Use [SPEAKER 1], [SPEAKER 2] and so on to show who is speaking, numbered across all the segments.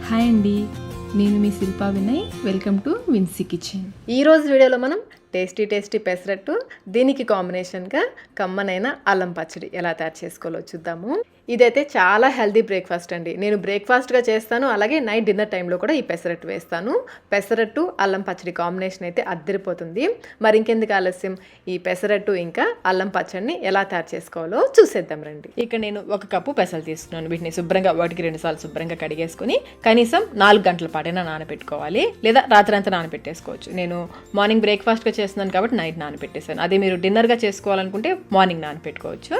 [SPEAKER 1] Hi అండి, నేను మీ Shilpa Vinay. Welcome to Vincy kitchen.
[SPEAKER 2] ఈరోజు వీడియోలో మనం టేస్టీ పెసరట్టు, దీనికి కాంబినేషన్గా కమ్మనైన అల్లం పచ్చడి ఎలా తయారు చేసుకోవాలో చూద్దాము. ఇదైతే చాలా హెల్దీ బ్రేక్ఫాస్ట్ అండి. నేను బ్రేక్ఫాస్ట్గా చేస్తాను, అలాగే నైట్ డిన్నర్ టైంలో కూడా ఈ పెసరట్టు వేస్తాను. పెసరట్టు అల్లం పచ్చడి కాంబినేషన్ అయితే అద్దరిపోతుంది. మరి ఇంకెందుకు ఆలస్యం, ఈ పెసరట్టు ఇంకా అల్లం పచ్చడిని ఎలా తయారు చేసుకోవాలో చూసేద్దాం రండి. ఇక్కడ నేను 1 కప్పు పెసలు తీసుకున్నాను. వీటిని శుభ్రంగా 1-2 సార్లు శుభ్రంగా కడిగేసుకుని కనీసం 4 గంటల పాటైనా నానబెట్టుకోవాలి, లేదా రాత్రంతా నానబెట్టేసుకోవచ్చు. నేను మార్నింగ్ బ్రేక్ఫాస్ట్గా చేస్తున్నాను కాబట్టి నైట్ నానబెట్టేసాను. అదే మీరు డిన్నర్గా చేసుకోవాలనుకుంటే మార్నింగ్ నానబెట్టుకోవచ్చు.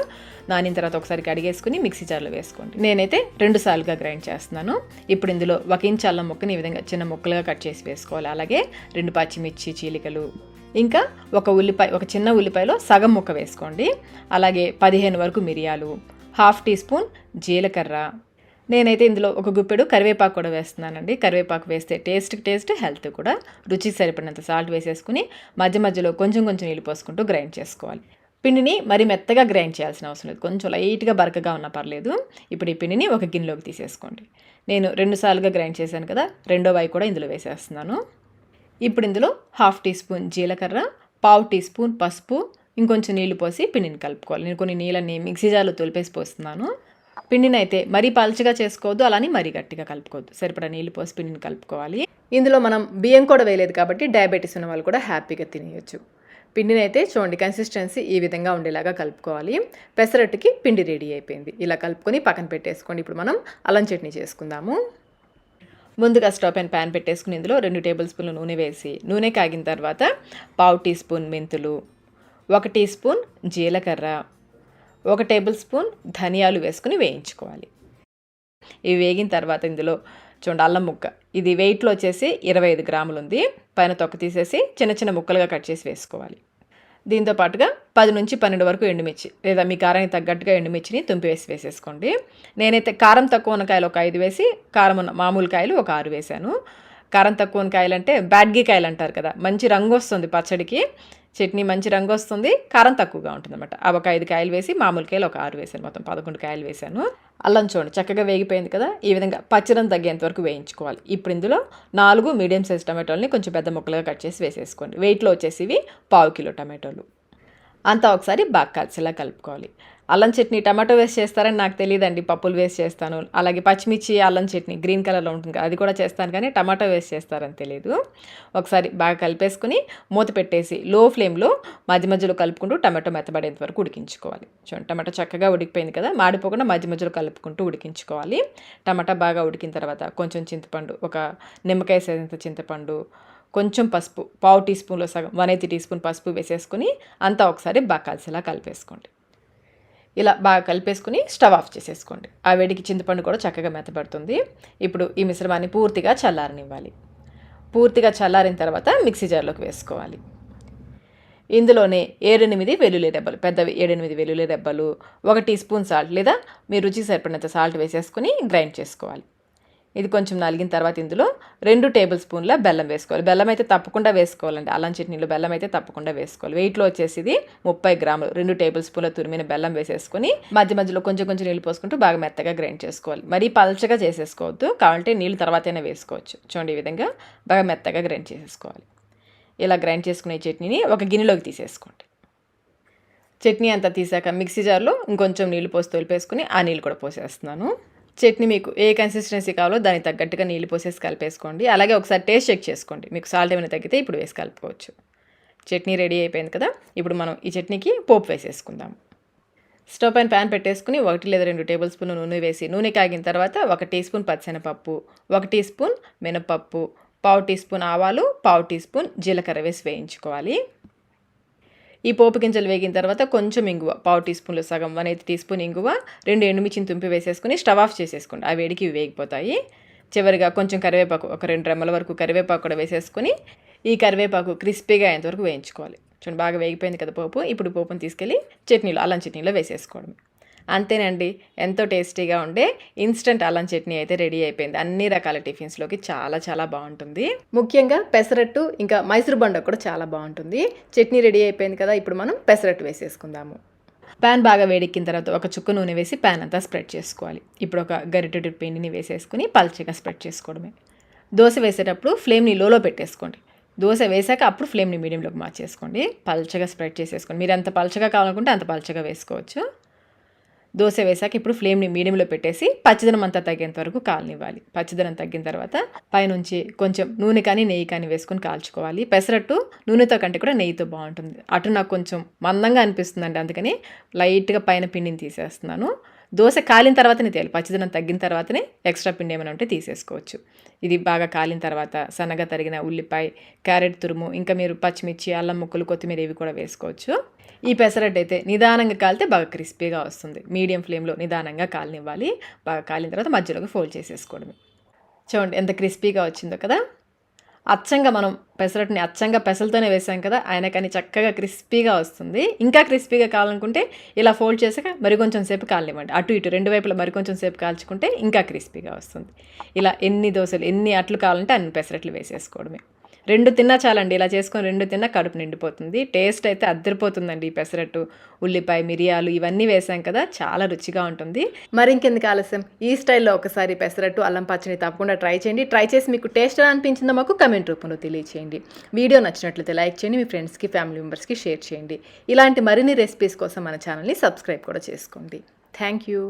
[SPEAKER 2] నానిన తర్వాత ఒకసారి కడిగేసుకుని మిక్సీ జార్లో వేసుకోండి. నేనైతే 2 సార్లుగా గ్రైండ్ చేస్తున్నాను. ఇప్పుడు ఇందులో 1 ఇంచ్ అల్లం ముక్కని ఈ విధంగా చిన్న ముక్కలుగా కట్ చేసి వేసుకోవాలి. అలాగే 2 పచ్చిమిర్చి చీలికలు, ఇంకా ఒక చిన్న ఉల్లిపాయలో సగం ముక్క వేసుకోండి. అలాగే 15 వరకు మిరియాలు, 1/2 టీ స్పూన్ జీలకర్ర. నేనైతే ఇందులో ఒక గుప్పెడు కరివేపాకు కూడా వేస్తున్నానండి. కరివేపాకు వేస్తే టేస్ట్ హెల్త్ కూడా. రుచికి సరిపడినంత సాల్ట్ వేసేసుకుని మధ్యలో కొంచెం నీళ్ళు పోసుకుంటూ గ్రైండ్ చేసుకోవాలి. పిండిని మరి మెత్తగా గ్రైండ్ చేయాల్సిన అవసరం లేదు, కొంచెం లైట్గా బరకగా ఉన్నా పర్లేదు. ఇప్పుడు ఈ పిండిని ఒక గిన్నెలోకి తీసేసుకోండి. నేను 2 సార్లుగా గ్రైండ్ చేశాను కదా, రెండో వాయి కూడా ఇందులో వేసేస్తున్నాను. ఇప్పుడు ఇందులో 1/2 టీ స్పూన్ జీలకర్ర, 1/4 టీ స్పూన్ పసుపు, ఇంకొంచెం నీళ్లు పోసి పిండిని కలుపుకోవాలి. నేను కొన్ని నీళ్ళని మిక్సీ జార్లో తొలిపేసి పోస్తున్నాను. పిండిని అయితే మరీ పల్చగా చేసుకోవద్దు, అలానే మరీ గట్టిగా కలుపుకోవద్దు. సరిపడా నీళ్ళు పోసి పిండిని కలుపుకోవాలి. ఇందులో మనం బియ్యం కూడా వేయలేదు కాబట్టి డయాబెటీస్ ఉన్న వాళ్ళు కూడా హ్యాపీగా తినేయచ్చు. పిండిని అయితే చూడండి, కన్సిస్టెన్సీ ఈ విధంగా ఉండేలాగా కలుపుకోవాలి. పెసరట్టుకి పిండి రెడీ అయిపోయింది. ఇలా కలుపుకొని పక్కన పెట్టేసుకోండి. ఇప్పుడు మనం అల్లం చట్నీ చేసుకుందాము. ముందుగా స్టవ్ పైన ప్యాన్ పెట్టేసుకుని ఇందులో 2 టేబుల్ స్పూన్లు నూనె వేసి, నూనె కాగిన తర్వాత 1/2 టీ స్పూన్ మెంతులు, 1 టీ స్పూన్ జీలకర్ర, 1 టేబుల్ స్పూన్ ధనియాలు వేసుకుని వేయించుకోవాలి. ఇవి వేగిన తర్వాత ఇందులో చూడండి అల్లం ముక్క, ఇది వెయిట్లో వచ్చేసి 25 గ్రాములు ఉంది. పైన తొక్క తీసేసి చిన్న ముక్కలుగా కట్ చేసి వేసుకోవాలి. దీంతో పాటుగా 10 నుంచి 12 వరకు ఎండుమిర్చి, లేదా మీ కారానికి తగ్గట్టుగా ఎండుమిర్చిని తుంపి వేసేసుకోండి. నేనైతే కారం తక్కువ ఉన్న కాయలు ఒక 5 వేసి, కారం ఉన్న మామూలు కాయలు ఒక 6 వేశాను. కారం తక్కువ ఉన్న కాయలు అంటే బ్యాడ్గి కాయలు అంటారు కదా, మంచి రంగు వస్తుంది పచ్చడికి, చట్నీ మంచి రంగు వస్తుంది, కారం తక్కువగా ఉంటుంది అనమాట. అవి ఒక 5 కాయలు వేసి, మామూలు కాయలు ఒక 6 వేసాను, మొత్తం 11 కాయలు వేసాను. అల్లం చూడండి చక్కగా వేగిపోయింది కదా, ఈ విధంగా పచ్చరం తగ్గేంత వరకు వేయించుకోవాలి. ఇప్పుడు ఇందులో 4 మీడియం సైజ్ టమాటోలని కొంచెం పెద్ద ముక్కలుగా కట్ చేసి వేసేసుకోండి. వెయిట్లో వచ్చేసి ఇవి 1/2 కిలో టమాటోలు. అంతా ఒకసారి బాగా కలిసేలా కలుపుకోవాలి. అల్లం చట్నీ టమాటో వేసి చేస్తారని నాకు తెలియదండి, పప్పులు వేసి చేస్తాను. అలాగే పచ్చిమిర్చి అల్లం చట్నీ గ్రీన్ కలర్లో ఉంటుంది కదా, అది కూడా చేస్తాను, కానీ టమాటో వేసి చేస్తారని తెలియదు. ఒకసారి బాగా కలిపేసుకుని మూత పెట్టేసి లో ఫ్లేమ్లో మధ్యలో కలుపుకుంటూ టమాటో మెత్తబడేంత వరకు ఉడికించుకోవాలి. చూడండి టమాటో చక్కగా ఉడికిపోయింది కదా, మాడిపోకుండా మధ్యలో కలుపుకుంటూ ఉడికించుకోవాలి. టమాటా బాగా ఉడికిన తర్వాత కొంచెం చింతపండు, ఒక నిమ్మకాయ సైజంత చింతపండు, కొంచెం పసుపు, 1/2 టీ స్పూన్లో సగం 1/8 టీ స్పూన్ పసుపు వేసేసుకుని అంతా ఒకసారి బాగా కలిసేలా కలిపేసుకోండి. ఇలా బాగా కలిపేసుకుని స్టవ్ ఆఫ్ చేసేసుకోండి. ఆ వేడికి చింతపండు కూడా చక్కగా మెత్తబడుతుంది. ఇప్పుడు ఈ మిశ్రమాన్ని పూర్తిగా చల్లారనివ్వాలి. పూర్తిగా చల్లారిన తర్వాత మిక్సీ జార్లోకి వేసుకోవాలి. ఇందులోనే 7-8 వెల్లుల్లి రెబ్బలు, పెద్దవి 7-8 వెల్లుల్లి రెబ్బలు, 1 టీ స్పూన్ సాల్ట్, లేదా మీ రుచికి సరిపడినంత సాల్ట్ వేసేసుకుని గ్రైండ్ చేసుకోవాలి. ఇది కొంచెం నలిగిన తర్వాత ఇందులో 2 టేబుల్ స్పూన్ల బెల్లం వేసుకోవాలి. బెల్లం అయితే తప్పకుండా వేసుకోవాలండి, అల్లం చట్నీలో బెల్లం అయితే తప్పకుండా వేసుకోవాలి. వెయిట్లో వచ్చేసి ఇది 30 గ్రాములు. 2 టేబుల్ స్పూన్ల తురిమిన బెల్లం వేసేసుకుని మధ్యలో కొంచెం నీళ్ళు పోసుకుంటూ బాగా మెత్తగా గ్రైండ్ చేసుకోవాలి. మరీ పల్చగా చేసేసుకోవద్దు, కావాలంటే నీళ్ళు తర్వాతైనా వేసుకోవచ్చు. చూడండి ఈ విధంగా బాగా మెత్తగా గ్రైండ్ చేసేసుకోవాలి. ఇలా గ్రైండ్ చేసుకునే చట్నీని ఒక గిన్నెలోకి తీసేసుకోండి. చట్నీ అంతా తీసాక మిక్సీ జార్లో ఇంకొంచెం నీళ్ళు పోసి తొలిపేసుకుని ఆ నీళ్ళు కూడా పోసేస్తున్నాను. చట్నీ మీకు ఏ కన్సిస్టెన్సీ కావాలో దానికి తగ్గట్టుగా నీళ్ళు పోసేసి కలిపేసుకోండి. అలాగే ఒకసారి టేస్ట్ చెక్ చేసుకోండి, మీకు సాల్ట్ ఏమైనా తగ్గితే ఇప్పుడు వేసి కలుపుకోవచ్చు. చట్నీ రెడీ అయిపోయింది కదా, ఇప్పుడు మనం ఈ చట్నీకి పోపు వేసేసుకుందాం. స్టవ్ పైన ప్యాన్ పెట్టేసుకుని 1 లేదా 2 టేబుల్ స్పూన్ నూనె వేసి, నూనె కాగిన తర్వాత 1 టీ స్పూన్ పచ్చిశనగపప్పు, 1 టీ స్పూన్ మినపప్పు, 1/2 టీ స్పూన్ ఆవాలు, 1/2 టీ స్పూన్ జీలకర్ర వేసి వేయించుకోవాలి. ఈ పోపు గింజలు వేగిన తర్వాత కొంచెం ఇంగువ, 1/2 టీ స్పూన్లో సగం 1/8 టీ స్పూన్ ఇంగువ, 2 ఎండుమిర్చిని తుంపి వేసేసుకుని స్టవ్ ఆఫ్ చేసేసుకోండి. ఆ వేడికి ఇవి వేగిపోతాయి. చివరిగా కొంచెం కరివేపాకు, ఒక 2 రెమ్మల వరకు కరివేపాకు కూడా వేసేసుకుని ఈ కరివేపాకు క్రిస్పీగా అయ్యేంతవరకు వేయించుకోవాలి. చూడండి బాగా వేగిపోయింది కదా పోపు. ఇప్పుడు పోపుని తీసుకెళ్ళి చట్నీలో, అల్లం చట్నీలో వేసేసుకోవడం. అంతేనండి, ఎంతో టేస్టీగా ఉండే ఇన్స్టెంట్ అల్లం చట్నీ అయితే రెడీ అయిపోయింది. అన్ని రకాల టిఫిన్స్లోకి చాలా బాగుంటుంది. ముఖ్యంగా పెసరట్టు ఇంకా మైసూర్ బొండ కూడా చాలా బాగుంటుంది. చట్నీ రెడీ అయిపోయింది కదా, ఇప్పుడు మనం పెసరట్టు వేసేసుకుందాము. ప్యాన్ బాగా వేడెక్కిన తర్వాత ఒక చుక్క నూనె వేసి ప్యాన్ అంతా స్ప్రెడ్ చేసుకోవాలి. ఇప్పుడు ఒక గరిటెడు పిండిని వేసేసుకుని పల్చగా స్ప్రెడ్ చేసుకోవడమే. దోశ వేసేటప్పుడు ఫ్లేమ్ని లోలో పెట్టేసుకోండి. దోశ వేసాక అప్పుడు ఫ్లేమ్ని మీడియంలోకి మార్చేసుకోండి. పల్చగా స్ప్రెడ్ చేసేసుకోండి. మీరు ఎంత పల్చగా కావాలనుకుంటే అంత పల్చగా వేసుకోవచ్చు. దోశ వేసాక ఇప్పుడు ఫ్లేమ్ని మీడియంలో పెట్టేసి పచ్చిదనం అంతా తగ్గేంత వరకు కాలనివ్వాలి. పచ్చిదనం తగ్గిన తర్వాత పైనుంచి కొంచెం నూనె కానీ నెయ్యి కానీ వేసుకొని కాల్చుకోవాలి. పెసరట్టు నూనెతో కంటే కూడా నెయ్యితో బాగుంటుంది. అటు నాకు కొంచెం మందంగా అనిపిస్తుందండి, అందుకని లైట్గా పైన పిండిని తీసేస్తున్నాను. దోశ కాలిన తర్వాతనే తీయాలి. పచ్చిదనం తగ్గిన తర్వాతనే ఎక్స్ట్రా పిండి ఏమైనా ఉంటే తీసేసుకోవచ్చు. ఇది బాగా కాలిన తర్వాత సన్నగా తరిగిన ఉల్లిపాయ, క్యారెట్ తురుము, ఇంకా మీరు పచ్చిమిర్చి, అల్లం ముక్కలు, కొత్తిమీర ఇవి కూడా వేసుకోవచ్చు. ఈ పెసరట్టు అయితే నిదానంగా కాలితే బాగా క్రిస్పీగా వస్తుంది. మీడియం ఫ్లేమ్లో నిదానంగా కాలనివ్వాలి. బాగా కాలిన తర్వాత మధ్యలోకి ఫోల్డ్ చేసేసుకోవడమే. చూడండి ఎంత క్రిస్పీగా వచ్చిందో కదా. అచ్చంగా మనం పెసరట్టుని అచ్చంగా పెసలతోనే వేసాం కదా, ఆయన కానీ చక్కగా క్రిస్పీగా వస్తుంది. ఇంకా క్రిస్పీగా కావాలనుకుంటే ఇలా ఫోల్డ్ చేసాక మరి కొంచెం సేపు కాలనివ్వండి. అటు ఇటు రెండు వైపులా మరి కొంచెం సేపు కాల్చుకుంటే ఇంకా క్రిస్పీగా వస్తుంది. ఇలా ఎన్ని దోశలు ఎన్ని అట్లు కావాలంటే అన్ని పెసరట్లు వేసేసుకోవడమే. 2 తిన్నా చాలండి. ఇలా చేసుకొని 2 తిన్నా కడుపు నిండిపోతుంది. టేస్ట్ అయితే అద్దరిపోతుందండి. ఈ పెసరట్టు, ఉల్లిపాయ, మిరియాలు ఇవన్నీ వేసాం కదా, చాలా రుచిగా ఉంటుంది. మరి ఇంకెందుకు ఆలస్యం, ఈ స్టైల్లో ఒకసారి పెసరట్టు అల్లం పచ్చడి తప్పకుండా ట్రై చేయండి. ట్రై చేసి మీకు టేస్ట్ ఎలా అనిపించిందో మాకు కమెంట్ రూపంలో తెలియచేయండి. వీడియో నచ్చినట్లయితే లైక్ చేయండి, మీ ఫ్రెండ్స్కి, ఫ్యామిలీ మెంబర్స్కి షేర్ చేయండి. ఇలాంటి మరిన్ని రెసిపీస్ కోసం మన ఛానల్ని సబ్స్క్రైబ్ కూడా చేసుకోండి. Thank you.